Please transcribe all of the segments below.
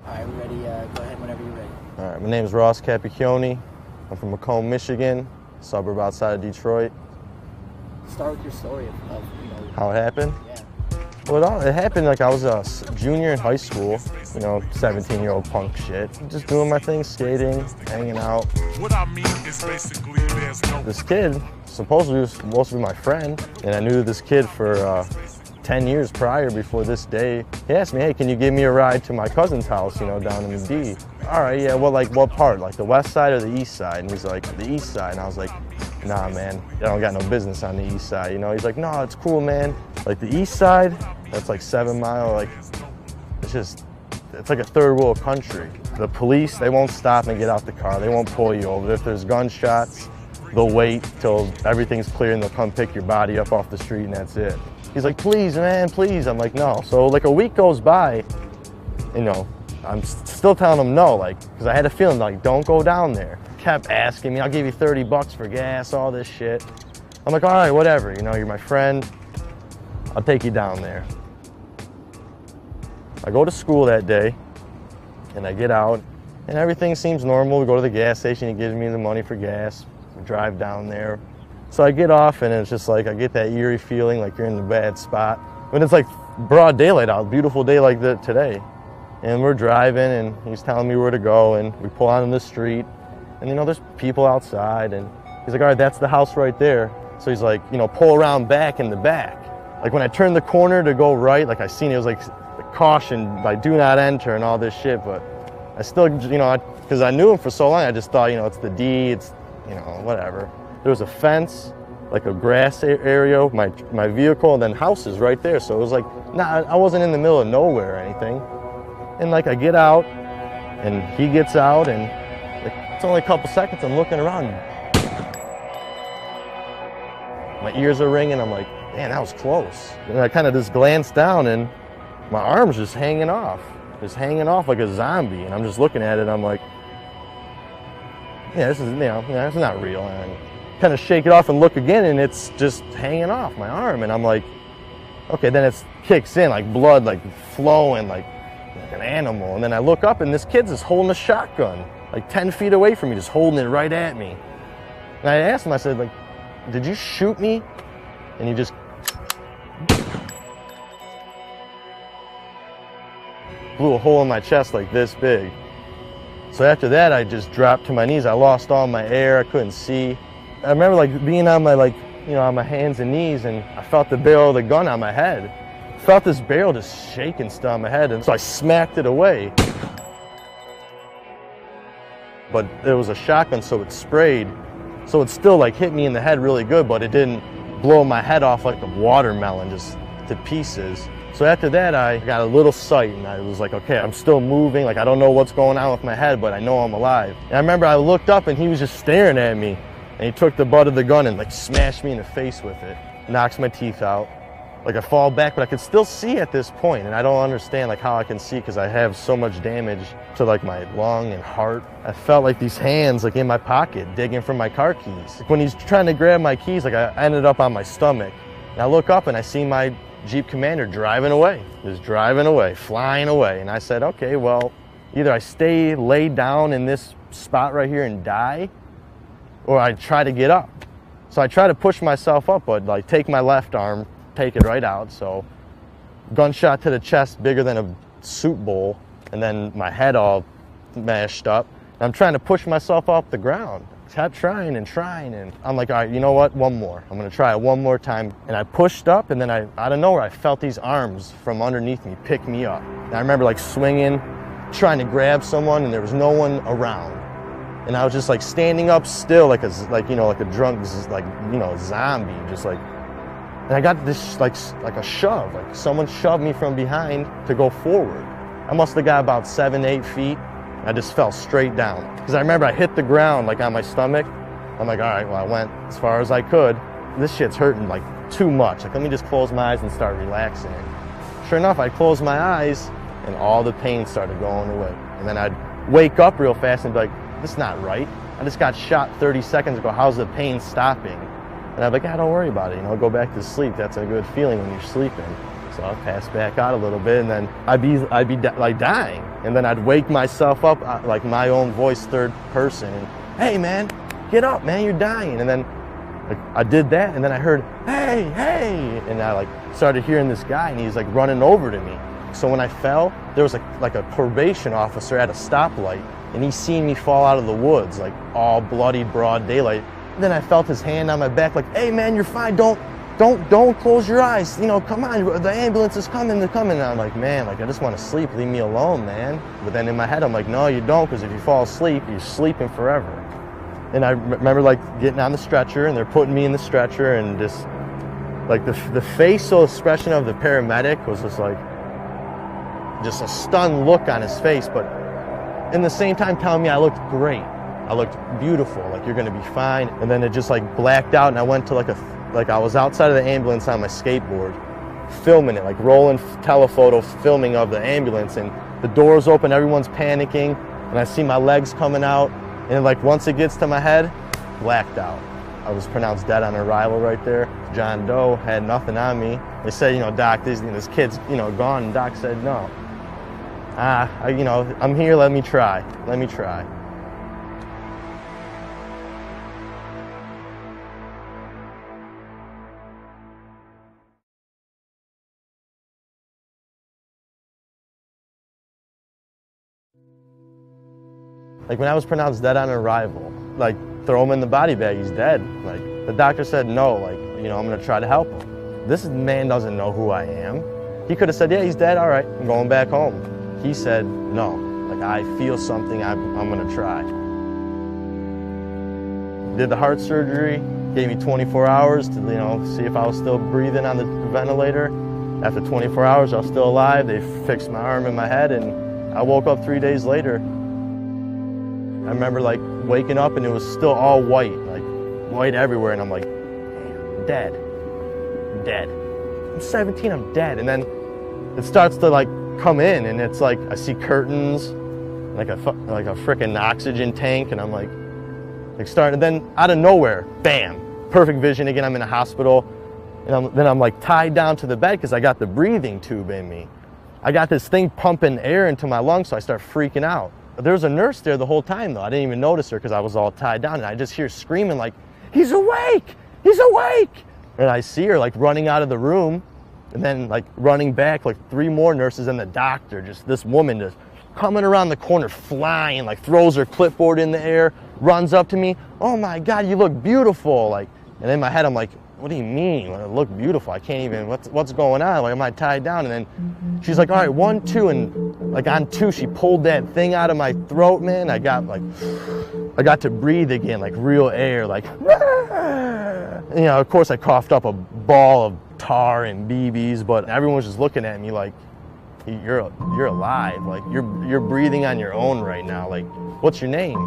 All right, we're ready. Go ahead whenever you're ready. All right, my name is Ross Capicchioni. I'm from Macomb, Michigan, a suburb outside of Detroit. Start with your story of How it happened? Yeah. Well, it happened like I was a junior in high school, 17-year-old punk shit. Just doing my thing, skating, hanging out. What I mean is basically there's no... This kid supposedly was supposed to be my friend, and I knew this kid for 10 years prior before this day. He asked me, hey, can you give me a ride to my cousin's house, down in the D? All right, yeah, well, like what part? Like the west side or the east side? And he's like, the east side. And I was like, nah, man, I don't got no business on the east side, He's like, no, it's cool, man. Like the east side, that's like 7 Mile, like, it's like a third world country. The police, they won't stop and get out the car. They won't pull you over. If there's gunshots, they'll wait till everything's clear and they'll come pick your body up off the street and that's it. He's like, please, man, please. I'm like, no. So like a week goes by, I'm still telling him no, because I had a feeling like, don't go down there. Kept asking me, I'll give you $30 for gas, all this shit. I'm like, all right, whatever, you're my friend. I'll take you down there. I go to school that day and I get out and everything seems normal. We go to the gas station, he gives me the money for gas. We drive down there. So I get off and it's just like, I get that eerie feeling like you're in the bad spot. But it's like broad daylight out, beautiful day like today. And we're driving and he's telling me where to go and we pull onto the street and there's people outside and he's like, all right, that's the house right there. So he's like, pull around back in the back. Like when I turned the corner to go right, like I seen it was like caution, like do not enter and all this shit, but I still, because I knew him for so long, I just thought, it's the D, it's, whatever. There was a fence, like a grass area, my vehicle, and then houses right there. So it was like, I wasn't in the middle of nowhere or anything. And like I get out, and he gets out, and it's only a couple seconds, I'm looking around. My ears are ringing, I'm like, man, that was close. And I kind of just glanced down, and my arm's just hanging off like a zombie. And I'm just looking at it, I'm like, yeah, this is, it's not real. And I kind of shake it off and look again, and it's just hanging off my arm. And I'm like, okay, then it kicks in, like blood, like flowing, like an animal. And then I look up, and this kid's just holding a shotgun, like 10 feet away from me, just holding it right at me. And I asked him, I said, like, did you shoot me? And he just blew a hole in my chest like this big. So after that, I just dropped to my knees. I lost all my air. I couldn't see. I remember like being on my on my hands and knees, and I felt the barrel of the gun on my head. I felt this barrel just shaking still on my head, and so I smacked it away. But it was a shotgun, so it sprayed. So it still like hit me in the head really good, but it didn't blow my head off like a watermelon just to pieces. So after that, I got a little sight, and I was like, okay, I'm still moving. Like, I don't know what's going on with my head, but I know I'm alive. And I remember I looked up, and he was just staring at me. And he took the butt of the gun and, like, smashed me in the face with it. Knocks my teeth out. Like, I fall back, but I could still see at this point. And I don't understand, like, how I can see because I have so much damage to, like, my lung and heart. I felt like these hands, like, in my pocket, digging for my car keys. When he's trying to grab my keys, like, I ended up on my stomach. And I look up, and I see my Jeep Commander driving away, just driving away, flying away. And I said, okay, well, either I stay laid down in this spot right here and die, or I try to get up. So I try to push myself up, but like take my left arm, take it right out. So gunshot to the chest, bigger than a soup bowl, and then my head all mashed up. And I'm trying to push myself off the ground. Kept trying, and I'm like, all right, you know what, one more. I'm gonna try it one more time. And I pushed up, and then out of nowhere, I felt these arms from underneath me pick me up. And I remember like swinging, trying to grab someone, and there was no one around. And I was just like standing up still, like a drunk, zombie, just like. And I got this like a shove, like someone shoved me from behind to go forward. I must have got about 7, 8 feet. I just fell straight down. Because I remember I hit the ground like on my stomach. I'm like, all right, well, I went as far as I could. This shit's hurting like too much. Like, let me just close my eyes and start relaxing. Sure enough, I closed my eyes and all the pain started going away. And then I'd wake up real fast and be like, this is not right. I just got shot 30 seconds ago. How's the pain stopping? And I'd be like, don't worry about it. Go back to sleep. That's a good feeling when you're sleeping. So I'd pass back out a little bit, and then I'd be like dying. And then I'd wake myself up, like my own voice, third person. And, hey man, get up, man, you're dying. And then like, I did that, and then I heard, hey, hey. And I like started hearing this guy, and he's like running over to me. So when I fell, there was like a probation officer at a stoplight, and he seen me fall out of the woods, like all bloody broad daylight. Then I felt his hand on my back, like, hey man, you're fine, don't close your eyes, you know, come on, the ambulance is coming, they're coming. And I'm like, man, like I just want to sleep, leave me alone, man. But then in my head, I'm like, no, you don't, because if you fall asleep, you're sleeping forever. And I remember like getting on the stretcher, and they're putting me in the stretcher, and just like the facial expression of the paramedic was just like, just a stunned look on his face, but in the same time telling me I looked great. I looked beautiful, like you're gonna be fine. And then it just like blacked out, and I went to like I was outside of the ambulance on my skateboard, filming it, like rolling telephoto filming of the ambulance, and the doors open, everyone's panicking, and I see my legs coming out, and like once it gets to my head, blacked out. I was pronounced dead on arrival right there. John Doe had nothing on me. They said, you know, doc, this kid's, you know, gone, and doc said no. You know, I'm here, let me try. Like when I was pronounced dead on arrival, like throw him in the body bag, he's dead. Like the doctor said no, like, you know, I'm gonna try to help him. This man doesn't know who I am. He could have said, yeah, he's dead, all right, I'm going back home. He said, no, like I feel something, I'm gonna try. Did the heart surgery, gave me 24 hours to, you know, see if I was still breathing on the ventilator. After 24 hours, I was still alive. They fixed my arm and my head, and I woke up 3 days later. I remember like waking up, and it was still all white, like white everywhere, and I'm like, dead. I'm 17, I'm dead. And then it starts to like come in, and it's like I see curtains, like a freaking oxygen tank, and I'm like starting. And then out of nowhere, bam, perfect vision again. I'm in a hospital, and then I'm like tied down to the bed because I got the breathing tube in me. I got this thing pumping air into my lungs, so I start freaking out. There was a nurse there the whole time though. I didn't even notice her because I was all tied down, and I just hear screaming like, he's awake, he's awake. And I see her like running out of the room, and then like running back, like 3 more nurses and the doctor, just this woman just coming around the corner, flying, like throws her clipboard in the air, runs up to me, oh my God, you look beautiful. Like, and in my head, I'm like, what do you mean? I look beautiful. I can't even, what's going on? Like, am I tied down? And then she's like, all right, 1, 2, and like on 2, she pulled that thing out of my throat, man. I got to breathe again, like real air, like, you know, of course I coughed up a ball of tar and BBs, but everyone was just looking at me like, you're alive, like you're breathing on your own right now. Like, what's your name?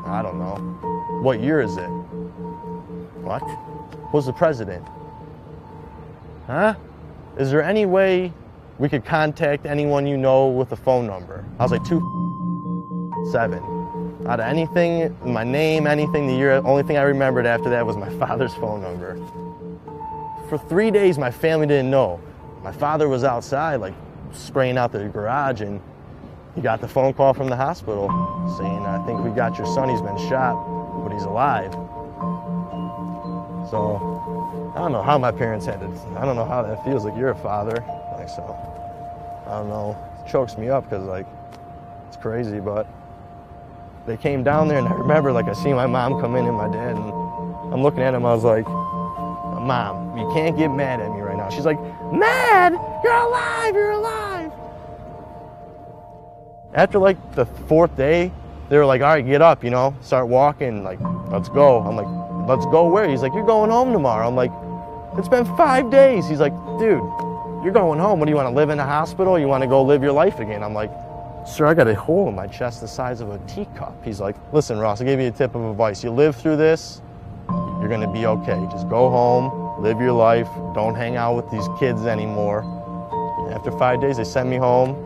I don't know. What year is it? What? Who's the president? Huh? Is there any way we could contact anyone you know with a phone number? I was like, 2-7. Out of anything, my name, anything, the year, only thing I remembered after that was my father's phone number. For 3 days, my family didn't know. My father was outside, like, spraying out the garage, and he got the phone call from the hospital saying, I think we got your son, he's been shot, but he's alive. So, I don't know how my parents had it. I don't know how that feels, like, you're a father. Like, so, I don't know, it chokes me up, because, like, it's crazy, but they came down there, and I remember, like, I seen my mom come in and my dad, and I'm looking at him, I was like, Mom, you can't get mad at me right now. She's like, mad? You're alive, you're alive. After like the 4th day, they were like, all right, get up, you know, start walking, like, let's go. I'm like, let's go where? He's like, you're going home tomorrow. I'm like, it's been 5 days. He's like, dude, you're going home. What do you want to live in a hospital? You want to go live your life again? I'm like, sir, I got a hole in my chest the size of a teacup. He's like, listen, Ross, I'll give you a tip of advice. You live through this, you're gonna be okay. Just go home, live your life, don't hang out with these kids anymore. And after 5 days, they sent me home.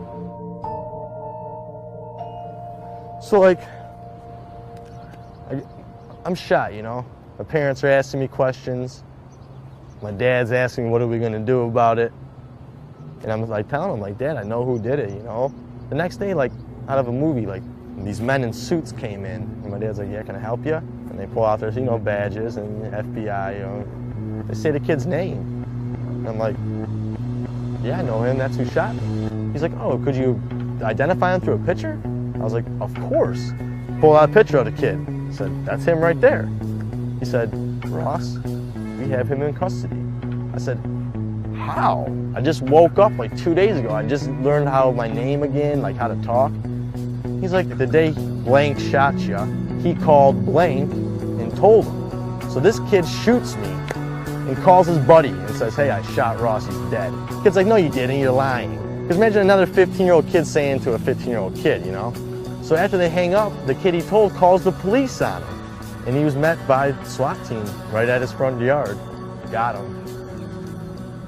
So like, I'm shot, you know? My parents are asking me questions. My dad's asking me, what are we gonna do about it? And I'm like telling him, like, Dad, I know who did it, you know? The next day, like, out of a movie, like, these men in suits came in. And my dad's like, yeah, can I help you? And they pull out their, you know, badges and FBI, you know. They say the kid's name. And I'm like, yeah, I know him, that's who shot me. He's like, oh, could you identify him through a picture? I was like, of course. Pull out a picture of the kid. I said, that's him right there. He said, Ross, we have him in custody. I said, how? I just woke up like 2 days ago. I just learned how my name again, like how to talk. He's like, the day blank shot you, he called blank and told him. So this kid shoots me and calls his buddy and says, hey, I shot Ross, he's dead. The kid's like, no, you didn't, you're lying. Because imagine another 15-year-old kid saying to a 15-year-old kid, you know? So after they hang up, the kid he told calls the police on him. And he was met by a SWAT team right at his front yard. Got him.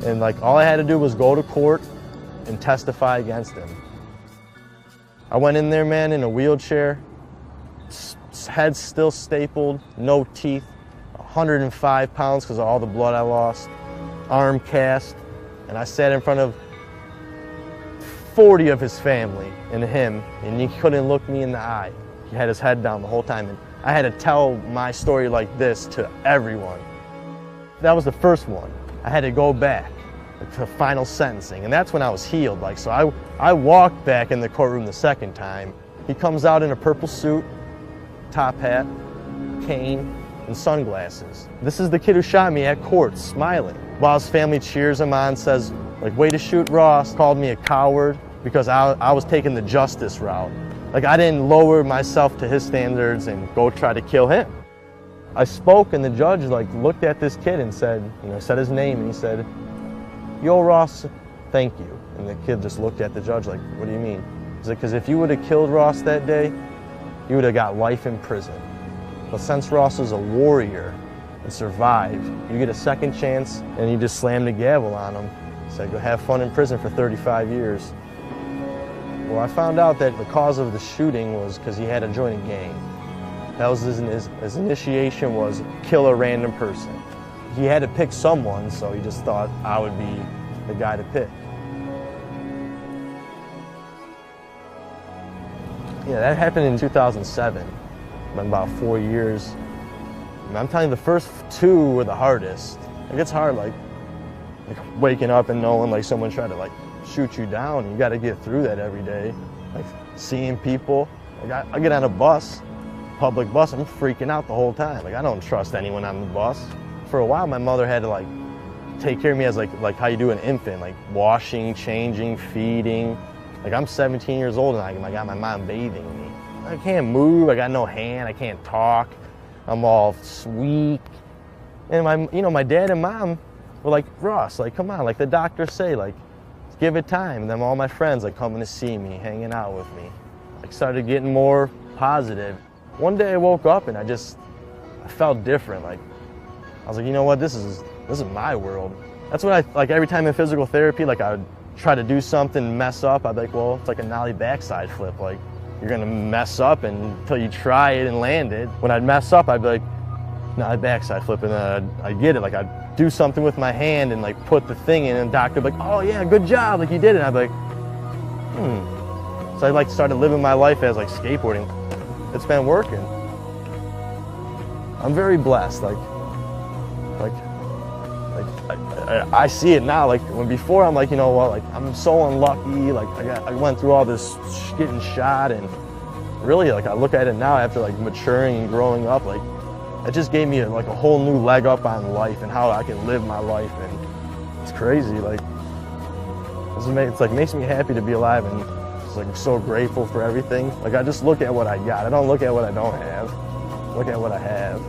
And like all I had to do was go to court and testify against him. I went in there, man, in a wheelchair, head still stapled, no teeth, 105 pounds because of all the blood I lost, arm cast, and I sat in front of 40 of his family and him, and he couldn't look me in the eye. He had his head down the whole time, and I had to tell my story like this to everyone. That was the first one. I had to go back to final sentencing, and that's when I was healed. Like, so I walked back in the courtroom the second time. He comes out in a purple suit, top hat, cane, and sunglasses. This is the kid who shot me at court, smiling. While his family cheers him on, says, like, way to shoot Ross, called me a coward because I was taking the justice route. Like, I didn't lower myself to his standards and go try to kill him. I spoke, and the judge like looked at this kid and said, you know, said his name, and he said, yo, Ross, thank you. And the kid just looked at the judge like, what do you mean? He's like, because if you would have killed Ross that day, you would have got life in prison. But since Ross was a warrior and survived, you get a second chance, and he just slammed the gavel on him. He said, go have fun in prison for 35 years. Well, I found out that the cause of the shooting was because he had to join a gang. That was his initiation was kill a random person. He had to pick someone, so he just thought I would be the guy to pick. Yeah, that happened in 2007. Been about 4 years. And I'm telling you, the first two were the hardest. It gets hard, like waking up and knowing like someone tried to like shoot you down. You got to get through that every day. Like seeing people. Like I get on a bus, public bus, I'm freaking out the whole time. Like I don't trust anyone on the bus. For a while, my mother had to like take care of me as like how you do an infant, like washing, changing, feeding. Like I'm 17 years old and I got my mom bathing me. I can't move, I got no hand, I can't talk. I'm all weak. And my dad and mom were like, Ross, like come on, like the doctors say, like give it time. And then all my friends like coming to see me, hanging out with me. Like started getting more positive. One day I woke up and I felt different. Like I was like, you know what, this is my world. That's what I like every time in physical therapy, like I would try to do something, mess up, I'd be like, well, it's like a nollie backside flip. Like you're gonna mess up until you try it and land it. When I'd mess up, I'd be like, nollie backside flip, and then I'd get it. Like I'd do something with my hand and like put the thing in, and the doctor would be like, oh yeah, good job, like you did it. And I'd be like, So I like started living my life as like skateboarding. It's been working. I'm very blessed. I see it now. Like when before, I'm like, you know what? Like I'm so unlucky. Like I went through all this getting shot, and really, like I look at it now after like maturing and growing up. Like it just gave me like a whole new leg up on life and how I can live my life, and it's crazy. Like it's like makes me happy to be alive, and just like I'm so grateful for everything. Like I just look at what I got. I don't look at what I don't have. Look at what I have.